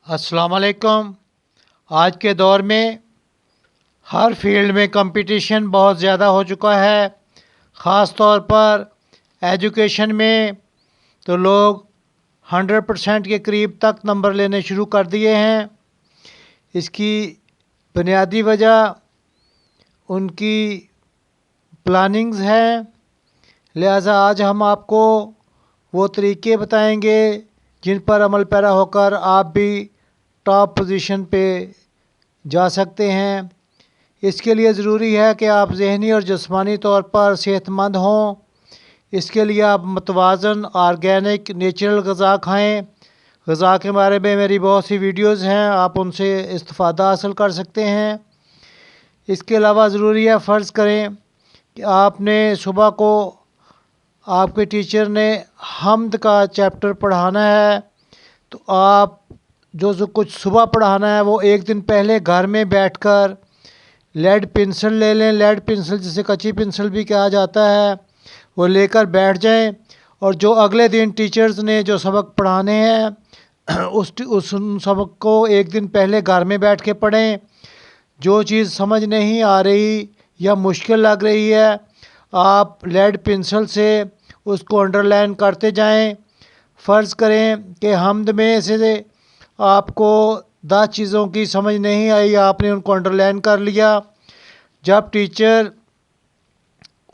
अस्सलाम वालेकुम। आज के दौर में हर फील्ड में कंपटीशन बहुत ज़्यादा हो चुका है। ख़ास तौर पर एजुकेशन में तो लोग 100% के करीब तक नंबर लेने शुरू कर दिए हैं। इसकी बुनियादी वजह उनकी प्लानिंग्स हैं। लिहाजा आज हम आपको वो तरीके बताएंगे जिन पर अमल पैरा होकर आप भी टॉप पोजीशन पे जा सकते हैं। इसके लिए ज़रूरी है कि आप ज़हनी और जिस्मानी तौर पर सेहतमंद हों। इसके लिए आप मतवाज़न ऑर्गेनिक नेचुरल ग़िज़ा खाएँ। ग़िज़ा के बारे में मेरी बहुत सी वीडियोज़ हैं, आप उनसे इस्तिफ़ादा हासिल कर सकते हैं। इसके अलावा ज़रूरी है, फ़र्ज़ करें कि आपने सुबह को आपके टीचर ने हम्द का चैप्टर पढ़ाना है, तो आप जो कुछ सुबह पढ़ाना है वो एक दिन पहले घर में बैठकर लेड पेंसिल ले लें। लेड पेंसिल जिसे कच्ची पेंसिल भी कहा जाता है, वो लेकर बैठ जाएं और जो अगले दिन टीचर्स ने जो सबक पढ़ाने हैं उस सबक को एक दिन पहले घर में बैठ के पढ़ें। जो चीज़ समझ नहीं आ रही या मुश्किल लग रही है, आप लेड पेंसिल से उसको अंडरलाइन करते जाएं। फ़र्ज़ करें कि हम्द में से आपको 10 चीज़ों की समझ नहीं आई, आपने उनको अंडरलाइन कर लिया। जब टीचर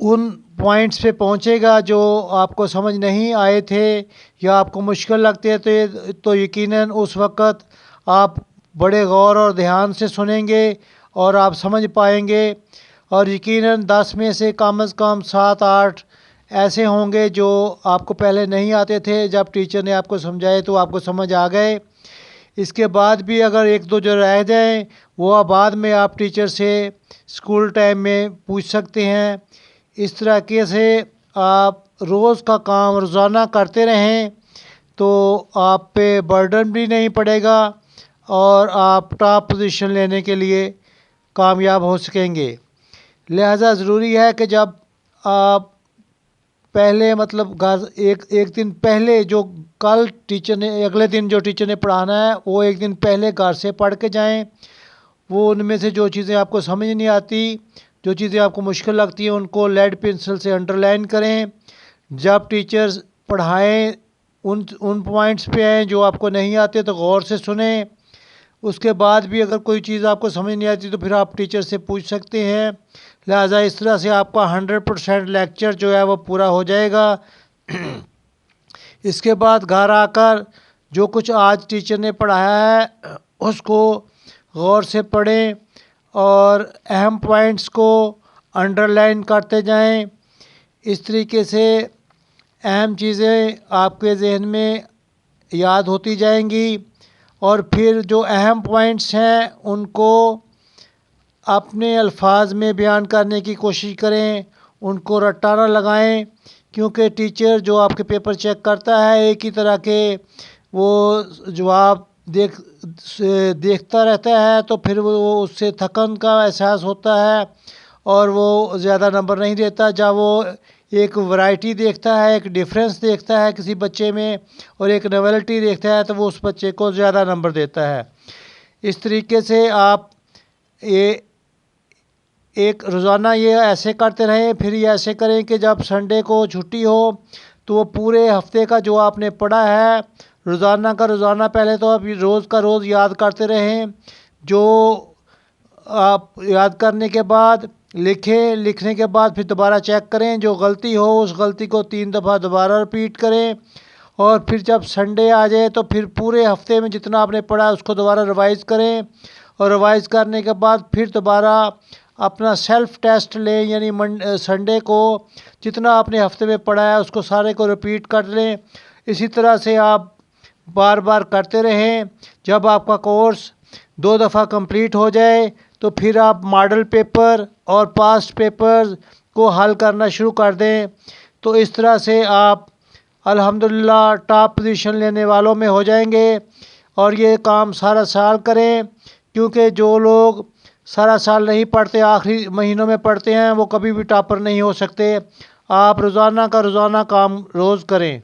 उन पॉइंट्स पे पहुंचेगा जो आपको समझ नहीं आए थे या आपको मुश्किल लगते थे, तो यकीनन उस वक़्त आप बड़े गौर और ध्यान से सुनेंगे और आप समझ पाएंगे। और यकीनन 10 में से कम 7-8 ऐसे होंगे जो आपको पहले नहीं आते थे, जब टीचर ने आपको समझाए तो आपको समझ आ गए। इसके बाद भी अगर 1-2 जो रह जाएँ वो बाद में आप टीचर से स्कूल टाइम में पूछ सकते हैं। इस तरीके से आप रोज़ का काम रोज़ाना करते रहें तो आप पे बर्डन भी नहीं पड़ेगा और आप टॉप पोजीशन लेने के लिए कामयाब हो सकेंगे। लिहाजा ज़रूरी है कि जब आप पहले एक दिन पहले जो कल टीचर ने अगले दिन जो टीचर ने पढ़ाना है वो एक दिन पहले घर से पढ़ के जाएं। वो उनमें से जो चीज़ें आपको समझ नहीं आती, जो चीज़ें आपको मुश्किल लगती हैं, उनको लेड पेंसिल से अंडरलाइन करें। जब टीचर्स पढ़ाएं उन पॉइंट्स पे आएँ जो आपको नहीं आते तो गौर से सुनें। उसके बाद भी अगर कोई चीज़ आपको समझ नहीं आती तो फिर आप टीचर से पूछ सकते हैं। लिहाजा इस तरह से आपका 100% लेक्चर जो है वो पूरा हो जाएगा। इसके बाद घर आकर जो कुछ आज टीचर ने पढ़ाया है उसको गौर से पढ़ें और अहम पॉइंट्स को अंडरलाइन करते जाएं। इस तरीके से अहम चीज़ें आपके जहन में याद होती जाएंगी और फिर जो अहम पॉइंट्स हैं उनको अपने अल्फाज में बयान करने की कोशिश करें, उनको रट्टा ना लगाएं, क्योंकि टीचर जो आपके पेपर चेक करता है एक ही तरह के वो जवाब देखता रहता है, तो फिर वो उससे थकन का एहसास होता है और वो ज़्यादा नंबर नहीं देता। जब वो एक वैरायटी देखता है, एक डिफरेंस देखता है किसी बच्चे में और एक नॉवेल्टी देखता है, तो वो उस बच्चे को ज़्यादा नंबर देता है। इस तरीके से आप ये एक रोज़ाना ये ऐसे करते रहें। फिर ये ऐसे करें कि जब संडे को छुट्टी हो तो वो पूरे हफ्ते का जो आपने पढ़ा है रोज़ाना का रोज़ाना पहले तो आप रोज़ का रोज़ याद करते रहें। जो आप याद करने के बाद लिखें, लिखने के बाद फिर दोबारा चेक करें। जो गलती हो उस गलती को 3 दफ़ा दोबारा रिपीट करें और फिर जब संडे आ जाए तो फिर पूरे हफ्ते में जितना आपने पढ़ा उसको दोबारा रिवाइज़ करें और रिवाइज़ करने के बाद फिर दोबारा अपना सेल्फ टेस्ट लें, यानी संडे को जितना आपने हफ्ते में पढ़ा है उसको सारे को रिपीट कर लें। इसी तरह से आप बार बार करते रहें। जब आपका कोर्स 2 दफ़ा कंप्लीट हो जाए तो फिर आप मॉडल पेपर और पास्ट पेपर्स को हल करना शुरू कर दें। तो इस तरह से आप अल्हम्दुलिल्लाह टॉप पोजीशन लेने वालों में हो जाएंगे। और ये काम सारा साल करें, क्योंकि जो लोग सारा साल नहीं पढ़ते, आखिरी महीनों में पढ़ते हैं, वो कभी भी टॉपर नहीं हो सकते। आप रोज़ाना का रोज़ाना काम रोज़ करें।